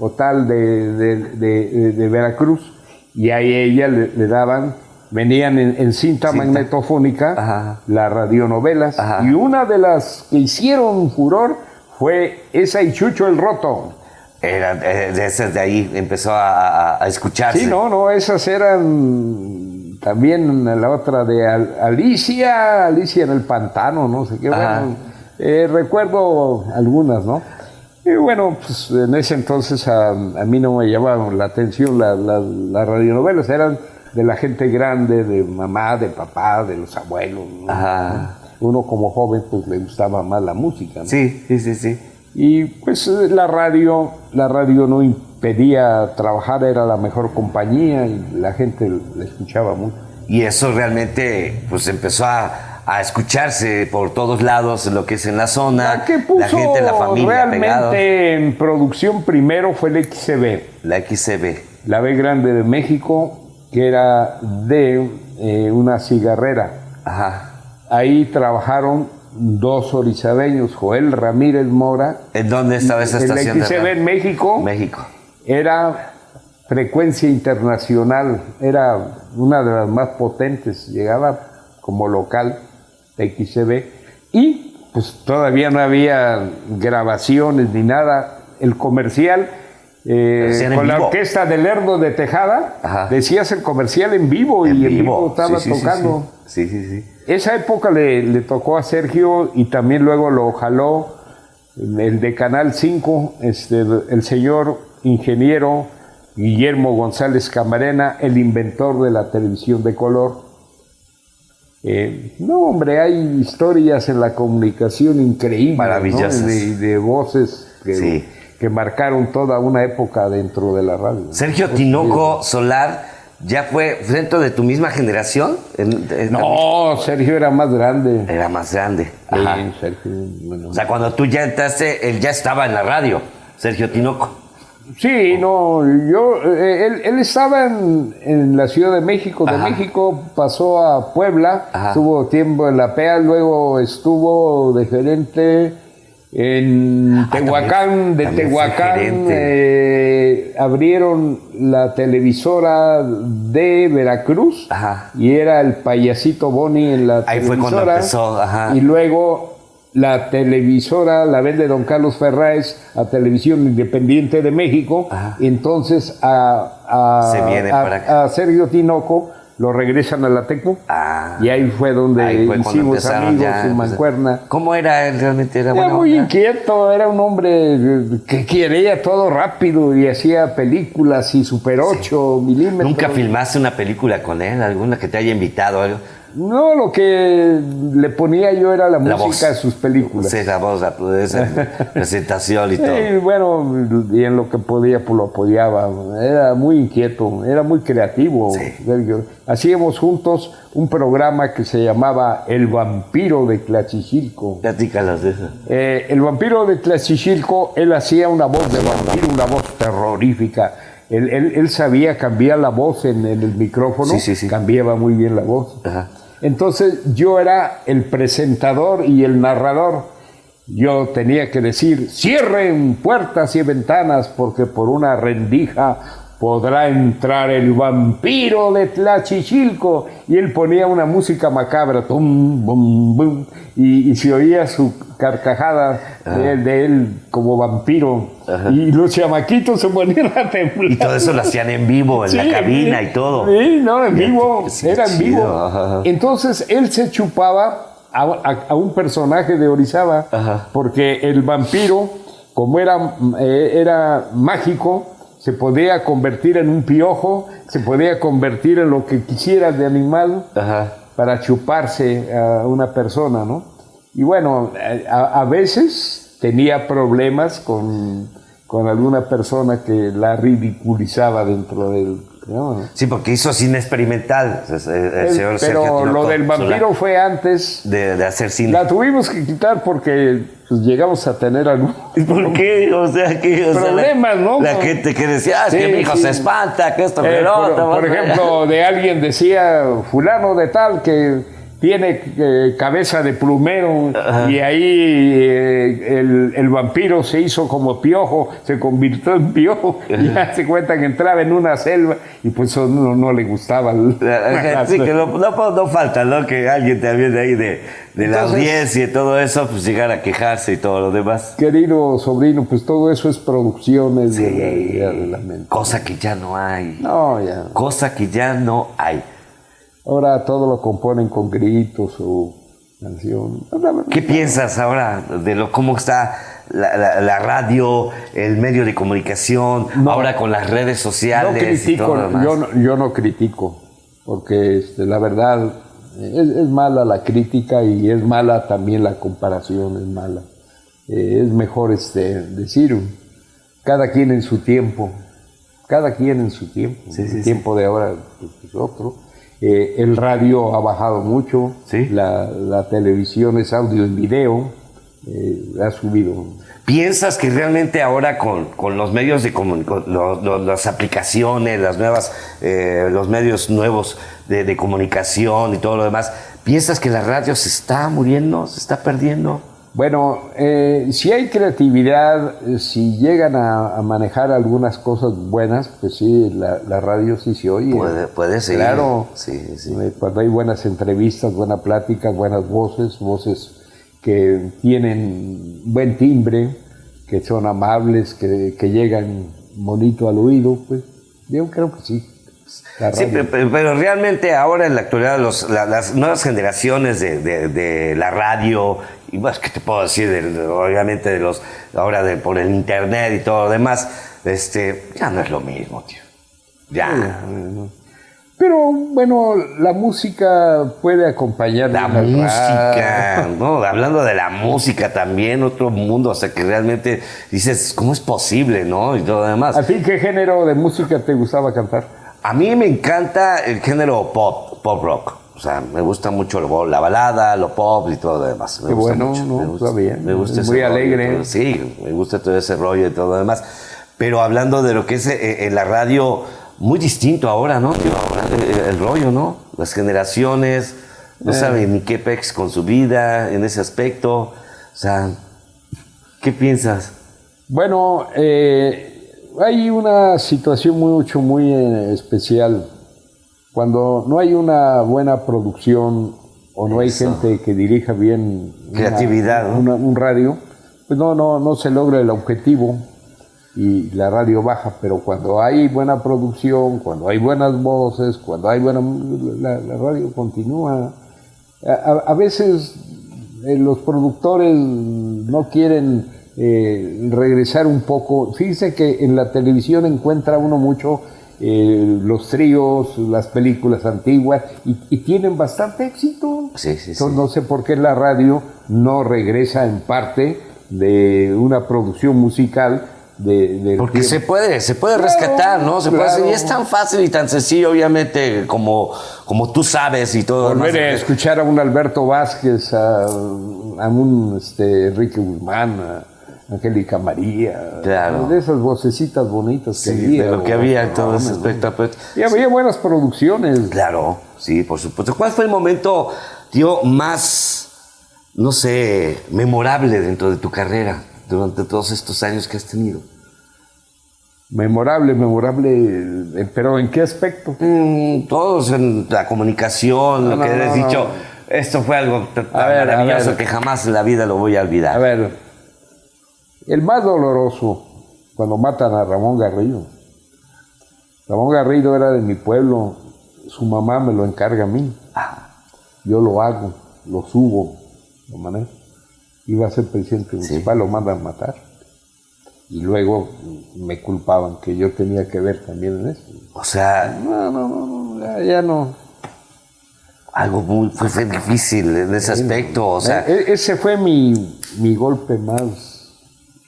o tal de Veracruz, y a ella le daban, venían en cinta magnetofónica las radionovelas, y una de las que hicieron furor fue esa y Chucho el Roto. Era de esas, de ahí empezó a escucharse. Sí, esas eran también la otra de Alicia en el pantano, no sé qué, bueno, recuerdo algunas, ¿no? Y bueno, pues en ese entonces a mí no me llamaban la atención las radionovelas, eran de la gente grande, de mamá, de papá, de los abuelos, ¿no? Uno como joven pues le gustaba más la música, ¿no? Sí. Y pues la radio no impedía trabajar, era la mejor compañía y la gente la escuchaba mucho. Y eso realmente pues empezó a escucharse por todos lados, lo que es en la zona, la que puso la gente, la familia realmente pegados. En producción primero fue la XCB. La XCB. La B Grande de México, que era de una cigarrera. Ahí trabajaron dos orizabeños, Joel Ramírez Mora. ¿En dónde estaba esa estación? La XCB en México. Era frecuencia internacional, era una de las más potentes, llegaba como local la XCB, y pues todavía no había grabaciones ni nada. El comercial con la orquesta del Lerdo de Tejada, decías el comercial en vivo, y en vivo estaba tocando. Sí. Esa época le tocó a Sergio, y también luego lo jaló el de Canal 5, el señor ingeniero Guillermo González Camarena, el inventor de la televisión de color. No, hombre, hay historias en la comunicación increíbles, maravillosas, ¿no? de voces que marcaron toda una época dentro de la radio. Sergio Tinoco Solar ya fue dentro de tu misma generación. No, Sergio era más grande. Era más grande. Sergio, bueno. O sea, cuando tú ya entraste, él ya estaba en la radio, Sergio Tinoco. Sí, él estaba en la Ciudad de México. De México pasó a Puebla, estuvo tiempo en la PEA, luego estuvo de gerente en Tehuacán. De Tehuacán abrieron la televisora de Veracruz, y era el payasito Boni en la televisora. Ahí fue cuando empezó, y luego la televisora la vende don Carlos Ferráez a Televisión Independiente de México. Entonces a Sergio Tinoco lo regresan a la TECU, y ahí fue donde hicimos amigos, su mancuerna. ¿Cómo era él realmente? Era muy inquieto, era un hombre que quería todo rápido y hacía películas y Super 8 milímetros. ¿Nunca filmaste una película con él? ¿Alguna que te haya invitado? ¿Algo? No, lo que le ponía yo era la La música voz. a sus películas. Sí, la voz, esa presentación y todo. Y bueno, y en lo que podía, pues lo apoyaba. Era muy inquieto, era muy creativo. Sí. Sergio. Hacíamos juntos un programa que se llamaba El Vampiro de Tlaxixilco. Platícalas de eso. El Vampiro de Tlaxixilco, él hacía una voz de vampiro, una voz terrorífica. Él sabía cambiar la voz en el micrófono, Sí. cambiaba muy bien la voz. Ajá. Entonces yo era el presentador y el narrador. Yo tenía que decir, cierren puertas y ventanas porque por una rendija podrá entrar el vampiro de Tlaxixilco. Y él ponía una música macabra, tum, bum, bum, y se oía su carcajada de él como vampiro. Ajá. Y los chamaquitos se ponían a temblar. Y todo eso lo hacían en vivo, en Sí, la cabina y todo. Sí, no, en vivo, Sí, era en chido, vivo. ajá. Entonces él se chupaba a un personaje de Orizaba, Ajá. porque el vampiro, como era mágico, se podía convertir en un piojo, se podía convertir en lo que quisiera de animal Ajá. para chuparse a una persona, ¿no? Y bueno, a veces tenía problemas con alguna persona que la ridiculizaba dentro del... ¿no? Sí, porque hizo cine experimental. El señor Sergio Pero lo Tinoco del vampiro Solá, fue antes. de hacer cine. La tuvimos que quitar porque pues, llegamos a tener algún ¿Y por qué? O sea, que problemas, ¿no? La gente que decía, es Sí, que mi hijo sí. se espanta, que esto, que lo otro. por ejemplo, de alguien decía, fulano de tal, que tiene cabeza de plumero. Ajá. Y ahí el vampiro se hizo como piojo, se convirtió en piojo, y ya se cuenta que entraba en una selva y pues eso no le gustaba. Sí, que no falta, ¿no? Que alguien también de ahí de la Entonces, audiencia y todo eso, pues llegara a quejarse y todo lo demás. Querido sobrino, pues todo eso es producciones Sí. de la mente. Cosa que ya no hay. No, ya. Cosa que ya no hay. Ahora todo lo componen con gritos o canción. ¿Qué piensas ahora de cómo está la radio, el medio de comunicación, No. ahora con las redes No sociales y todo critico, lo demás? yo no critico, porque la verdad es mala la crítica y es mala también la comparación, es mala. Es mejor decir, cada quien en su tiempo, cada quien en su tiempo. Sí, el sí, tiempo de ahora es otro. El radio ha bajado mucho, Sí. la televisión es audio y video, ha subido. ¿Piensas que realmente ahora con los medios de comunicación, las aplicaciones, las nuevas, los medios nuevos de comunicación y todo lo demás, piensas que la radio se está muriendo, se está perdiendo? Bueno, si hay creatividad, si llegan a manejar algunas cosas buenas, pues sí, la radio sí se oye. Puede ser. Claro, Sí. cuando hay buenas entrevistas, buena plática, buenas voces que tienen buen timbre, que son amables, que llegan bonito al oído, pues yo creo que sí. Sí, pero realmente ahora en la actualidad las nuevas generaciones de la radio, y más que te puedo decir, obviamente ahora por el internet y todo lo demás, ya no es lo mismo, tío. Ya. Pero bueno, la música puede acompañar La una música, ¿no? Hablando de la música también, otro mundo, o sea que realmente dices, ¿cómo es posible, no? Y todo lo demás. ¿A ti qué género de música te gustaba cantar? A mí me encanta el género pop rock. O sea, me gusta mucho la balada, lo pop y todo lo demás. Qué bueno, ¿no? Está bien. Me gusta Es ese muy rollo, alegre. todo. Sí, me gusta todo ese rollo y todo lo demás. Pero hablando de lo que es en la radio, muy distinto ahora, ¿no? Ahora el rollo, ¿no? Las generaciones no saben ni qué pex con su vida en ese aspecto. O sea, ¿qué piensas? Bueno, hay una situación muy especial. Cuando no hay una buena producción o no hay Eso. gente que dirija bien Creatividad, ¿no? un radio, pues no se logra el objetivo y la radio baja. Pero cuando hay buena producción, cuando hay buenas voces, cuando hay la radio continúa. A veces los productores no quieren regresar un poco. Fíjese que en la televisión encuentra uno mucho los tríos, las películas antiguas, y tienen bastante éxito. Sí, sí, Entonces, sí. no sé por qué la radio no regresa en parte de una producción musical Porque se puede Claro, rescatar, ¿no? Se puede hacer, y claro. es tan fácil y tan sencillo, obviamente, como tú sabes y todo. Volver a demás. escuchar a un Alberto Vázquez, a un Enrique Guzmán, a Angélica María, Claro. de esas vocecitas bonitas que Sí, había. de lo que había en todo ese ¿no? aspecto. Pues, Y había buenas producciones. claro, sí, por supuesto. ¿Cuál fue el momento, tío, más, no sé, memorable dentro de tu carrera durante todos estos años que has tenido? Memorable, pero ¿en qué aspecto? Todos en la comunicación, lo No, que no, has no, dicho, no. esto fue algo tan A ver, maravilloso que jamás en la vida lo voy a olvidar. A ver, el más doloroso, cuando matan a Ramón Garrido. Ramón Garrido era de mi pueblo, su mamá me lo encarga a mí. Yo lo hago, lo subo, lo manejo. Iba a ser presidente municipal, lo mandan matar. Y luego me culpaban que yo tenía que ver también en eso. O sea, No, ya no. algo fue difícil en ese aspecto, o sea, Ese fue mi golpe más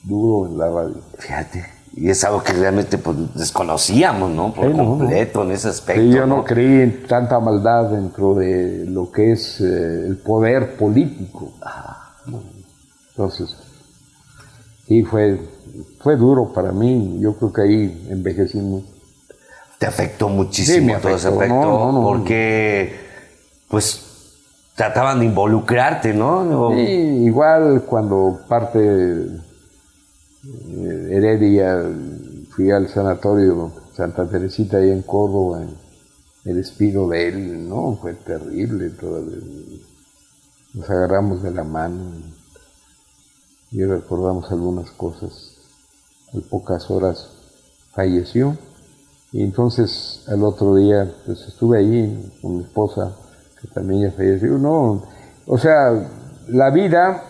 duro en la radio. fíjate, y es algo que realmente pues, desconocíamos, ¿no? Por Sí, no, completo en ese aspecto. Sí, yo no ¿no? creí en tanta maldad dentro de lo que es el poder político. Entonces, sí, fue duro para mí. Yo creo que ahí envejecí mucho. Te afectó muchísimo Sí, me todo ese afectó, aspecto, no. porque pues trataban de involucrarte, ¿no? Sí, igual cuando parte Heredia, fui al sanatorio Santa Teresita ahí en Córdoba, el despido de él, no, fue terrible. Nos agarramos de la mano y recordamos algunas cosas. A pocas horas falleció y entonces al otro día pues estuve ahí con mi esposa que también ya falleció. No, o sea, la vida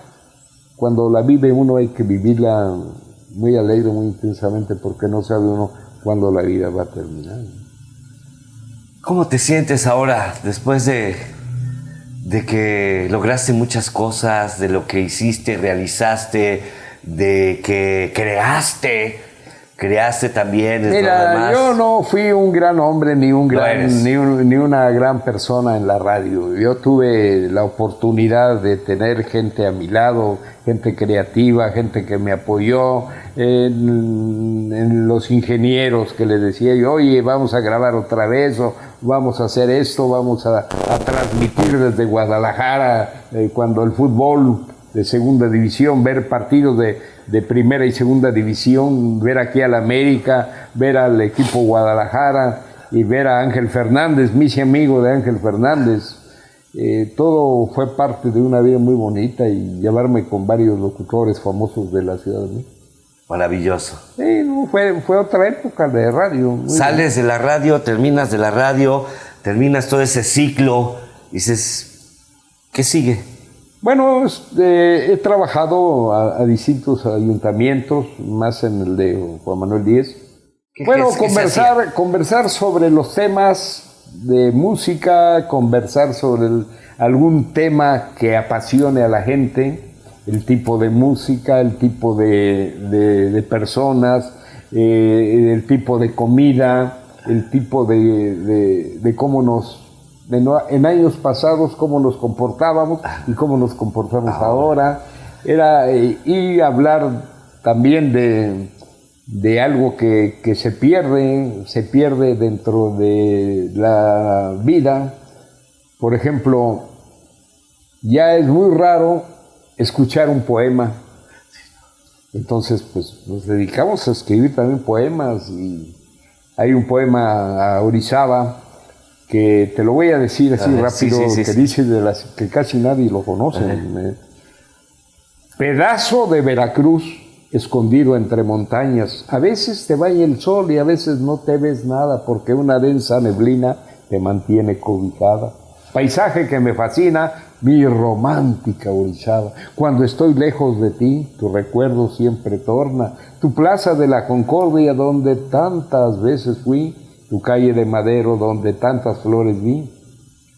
cuando la vive uno hay que vivirla muy alegre, muy intensamente, porque no sabe uno cuándo la vida va a terminar. ¿Cómo te sientes ahora después de que lograste muchas cosas, de lo que hiciste, realizaste, de que creaste también? Mira, yo no fui un gran hombre ni ni una gran persona en la radio. Yo tuve la oportunidad de tener gente a mi lado, gente creativa, gente que me apoyó, en los ingenieros que les decía yo, oye, vamos a grabar otra vez, o vamos a hacer esto, vamos a transmitir desde Guadalajara, cuando el fútbol de segunda división, ver partidos de primera y segunda división, ver aquí al América, ver al equipo Guadalajara y ver a Ángel Fernández, mi amigo de Ángel Fernández. Todo fue parte de una vida muy bonita y llevarme con varios locutores famosos de la Ciudad de México. Maravilloso. Sí, no, fue otra época de radio. Sales de la radio, terminas de la radio, terminas todo ese ciclo, y dices, ¿qué sigue? Bueno, he trabajado a distintos ayuntamientos, más en el de Juan Manuel Díez. Bueno, conversar sobre los temas de música, conversar sobre algún tema que apasione a la gente, el tipo de música, el tipo de personas, el tipo de comida, el tipo de cómo en años pasados, cómo nos comportábamos y cómo nos comportamos ahora. Y hablar también de algo que se pierde dentro de la vida. Por ejemplo, ya es muy raro escuchar un poema. Entonces, pues nos dedicamos a escribir también poemas, y hay un poema a Orizaba que te lo voy a decir así rápido, que dice que casi nadie lo conoce. Pedazo de Veracruz escondido entre montañas, a veces te baña el sol y a veces no te ves nada porque una densa neblina te mantiene cobijada. Paisaje que me fascina, mi romántica Orizaba. Cuando estoy lejos de ti, tu recuerdo siempre torna. Tu plaza de la Concordia, donde tantas veces fui, tu calle de Madero donde tantas flores vi.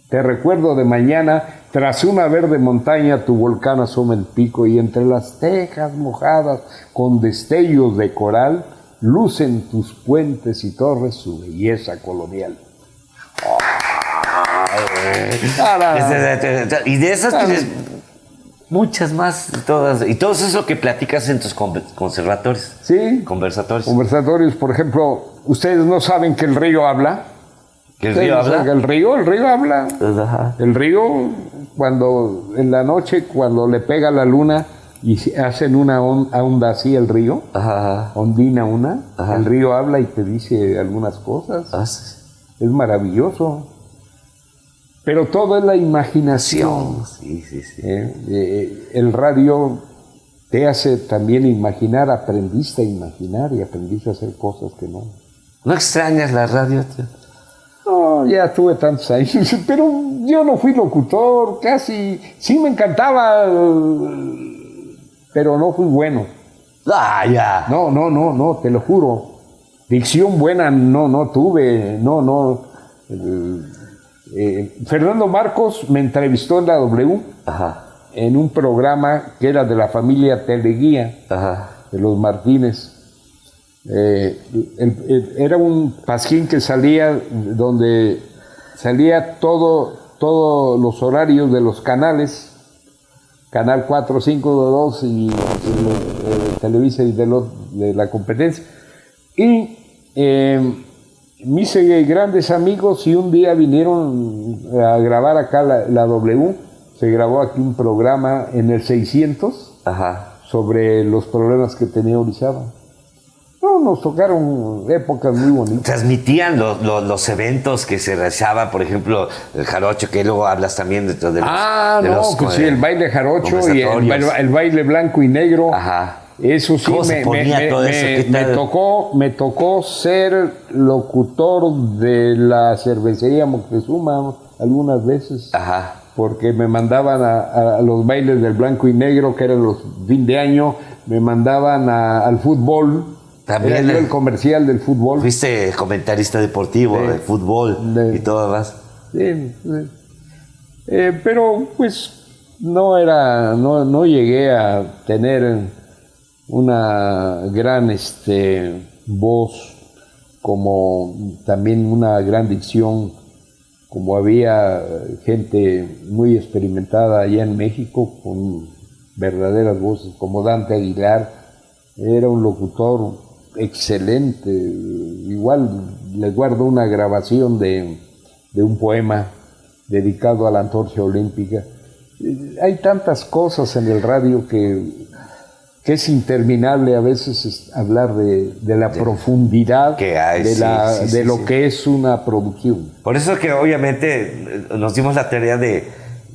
Te recuerdo de mañana, tras una verde montaña tu volcán asoma el pico y entre las tejas mojadas con destellos de coral lucen tus puentes y torres su belleza colonial. Y de esas tienes muchas más, todas. Y todo eso es lo que platicas en tus conservatorios. Sí. Conversatorios. Conversatorios, por ejemplo, ustedes no saben que el río habla. ¿Que el río habla? El río habla. Ajá. El río, cuando en la noche, cuando le pega la luna y hacen una onda así el río, Ajá. ondina una, Ajá. el río habla y te dice algunas cosas. Ah, sí. Es maravilloso. Pero todo es la imaginación. Sí. El radio te hace también imaginar, aprendiste a imaginar y aprendiste a hacer cosas que no. ¿No extrañas la radio, tío? No, ya tuve tantos años, pero yo no fui locutor, casi, sí me encantaba, pero no fui bueno. ¡Ah, ya! No, te lo juro. Dicción buena no tuve, Fernando Marcos me entrevistó en la W, Ajá. en un programa que era de la familia Teleguía, Ajá. de los Martínez. Era un pasquín que salía donde salía todos los horarios de los canales, Canal 4, 5, 2 y Televisa y de la competencia. Y me hice grandes amigos y un día vinieron a grabar acá la W. Se grabó aquí un programa en el 600 Ajá. sobre los problemas que tenía Orizaba. No, nos tocaron épocas muy bonitas. Transmitían los eventos que se realizaban, por ejemplo, el jarocho, que luego hablas también de los... Pues sí, el baile jarocho y el baile blanco y negro. Ajá. Eso sí, ¿Cómo se ponía todo eso? me tocó ser locutor de la cervecería Moctezuma algunas veces. Ajá. Porque me mandaban a los bailes del blanco y negro, que eran los fin de año, me mandaban al fútbol. También Era yo el comercial del fútbol. Fuiste comentarista deportivo, de fútbol y todo más. Sí. Pero pues no llegué a tener una gran voz, como también una gran dicción, como había gente muy experimentada allá en México con verdaderas voces, como Dante Aguilar. Era un locutor excelente. Igual les guardo una grabación de un poema dedicado a la antorcha olímpica. Hay tantas cosas en el radio que es interminable a veces hablar de la profundidad que hay, de lo que es una producción. Por eso es que obviamente nos dimos la tarea de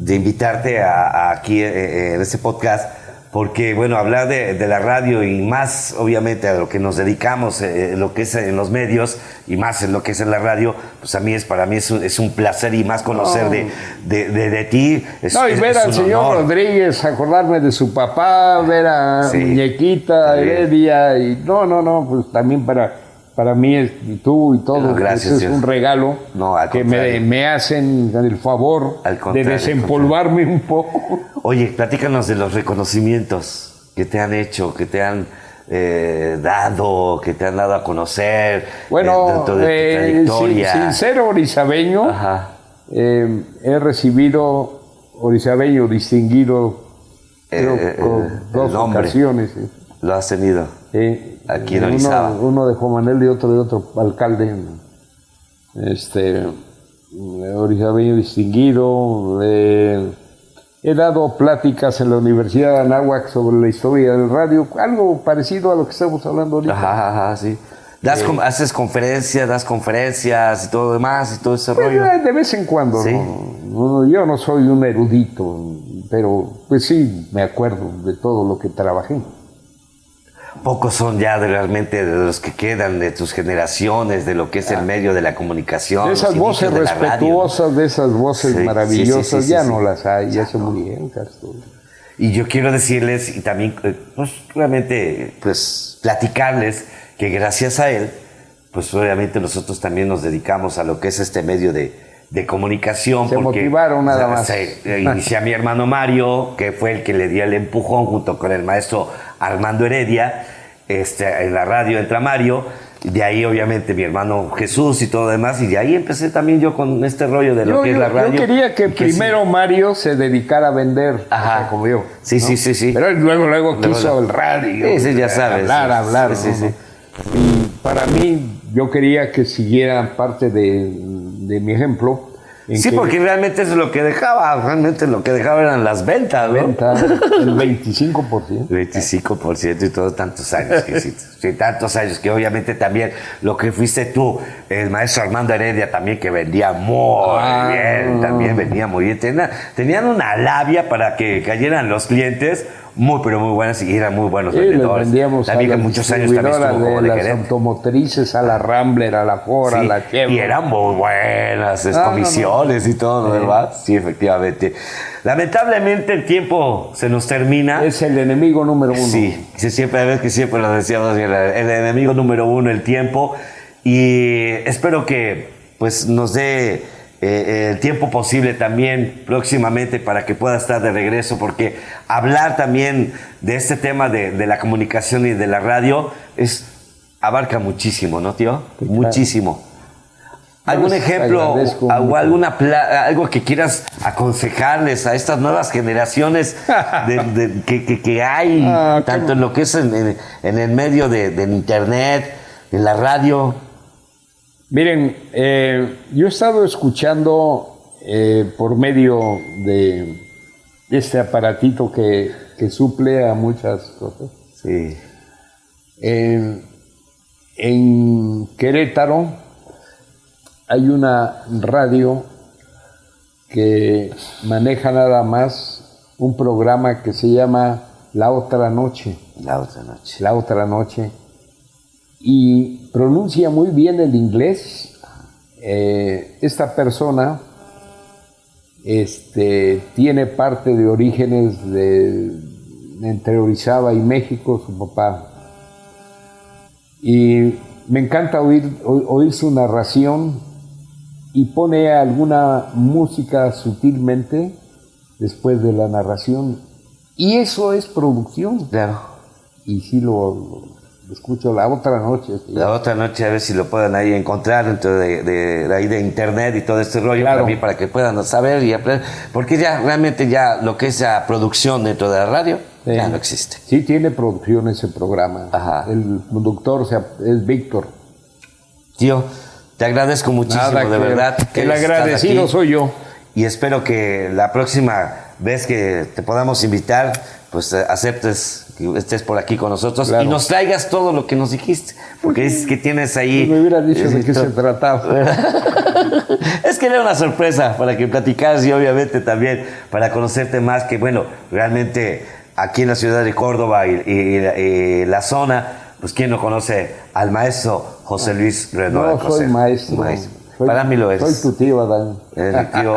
invitarte aquí en este podcast, porque bueno, hablar de la radio y más obviamente a lo que nos dedicamos, lo que es en los medios y más en lo que es en la radio, pues para mí es un placer y más conocer de ti. Y ver al señor honor. Rodríguez, acordarme de su papá, ver a Muñequita, Heredia, y pues también para mí y tú y todo, gracias, es un regalo que me hacen el favor de desempolvarme un poco. Oye, platícanos de los reconocimientos que te han hecho, que te han dado, que te han dado a conocer. Bueno, dentro de tu trayectoria. Sin ser orizabeño, he recibido orizabeño distinguido con 2 ocasiones. ¿Lo has tenido? Aquí en Orizaba. Uno de Juan Manuel y otro de otro alcalde. Orizabeño distinguido. He dado pláticas en la Universidad de Anáhuac sobre la historia del radio, algo parecido a lo que estamos hablando ahorita. Ajá, sí. Haces conferencias, das conferencias y todo demás y todo ese rollo. De vez en cuando. ¿Sí? Yo no soy un erudito, pero pues sí, me acuerdo de todo lo que trabajé. Pocos son ya realmente de los que quedan de tus generaciones, de lo que es el medio de la comunicación. De esas voces respetuosas, de esas voces maravillosas, no las hay, ya se murieron. Y yo quiero decirles, y también, pues, realmente, pues, platicarles que gracias a él, pues obviamente nosotros también nos dedicamos a lo que es este medio de comunicación. Se motivaron nada más. Inicié a mi hermano Mario, que fue el que le dio el empujón junto con el maestro Armando Heredia, en la radio entra Mario. De ahí obviamente mi hermano Jesús y todo lo demás, y de ahí empecé también yo con este rollo de lo que es la radio. Yo quería que primero Mario se dedicara a vender, ajá, o sea, como yo. Sí, ¿no? sí. Pero él luego quiso el radio. Sí, ya sabes. Hablar. Sí. Y para mí, yo quería que siguiera parte de mi ejemplo. Sí, porque realmente eso es lo que dejaba. Realmente lo que dejaba eran las ventas, ¿no? El 25%. 25% y todos tantos años que hiciste. Sí, tantos años que obviamente también lo que fuiste tú, el maestro Armando Heredia también, que vendía muy bien, también vendía muy bien. Tenían una labia para que cayeran los clientes muy, pero muy buenas, y eran muy buenos vendedores. Vendíamos también a que muchos años también estuvo como de las gerente. automotrices, a la Rambler, a la Ford, a la Chevrolet. Y eran muy buenas comisiones y todo, ¿verdad? Sí, efectivamente. Lamentablemente el tiempo se nos termina. Es el enemigo número uno. Sí, siempre lo decíamos, el enemigo número uno, el tiempo. Y espero que pues nos dé el tiempo posible también próximamente para que pueda estar de regreso, porque hablar también de este tema de la comunicación y de la radio abarca muchísimo, ¿no, tío? Sí, muchísimo. ¿Algún ejemplo o algo que quieras aconsejarles a estas nuevas generaciones que hay, tanto en lo que es en el medio del internet, en la radio? Miren, yo he estado escuchando por medio de este aparatito que suple a muchas cosas. Sí. En Querétaro hay una radio que maneja nada más un programa que se llama La Otra Noche. La Otra Noche. La Otra Noche. Y pronuncia muy bien el inglés. Esta persona tiene parte de orígenes entre Orizaba y México, su papá. Y me encanta oír su narración, y pone alguna música sutilmente después de la narración. Y eso es producción. Claro. Y sí lo escucho La Otra Noche. ¿Sí? La Otra Noche, a ver si lo pueden ahí encontrar dentro de ahí de internet y todo este rollo, claro, para que puedan saber y aprender, porque ya realmente ya lo que es la producción dentro de la radio ya no existe. Sí tiene producción ese programa. Ajá. El conductor es Víctor. Tío, te agradezco muchísimo, de verdad. El agradecido soy yo. Y espero que la próxima vez que te podamos invitar, pues aceptes que estés por aquí con nosotros, claro, y nos traigas todo lo que nos dijiste, porque dices que tienes ahí... Me hubieras dicho de qué se trataba. Es que era una sorpresa para que platicaras, y obviamente también para conocerte más, que bueno, realmente aquí en la ciudad de Córdoba y la zona, pues quién no conoce al maestro José Luis Renaud Alcocer. No, soy maestro. Para mí lo es. Soy tu tío, Adán. Es mi tío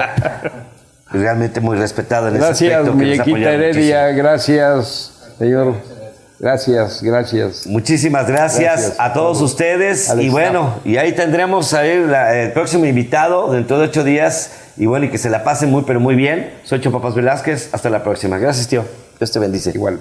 realmente muy respetado en ese aspecto. Gracias, Muñequita Heredia. Muchísimo. Gracias, señor. Gracias. Muchísimas gracias a todos ustedes. Y bueno, y ahí tendremos el próximo invitado dentro de 8 días. Y bueno, y que se la pasen muy, pero muy bien. Soy Chapapas Velázquez. Hasta la próxima. Gracias, tío. Dios te bendice. Igual.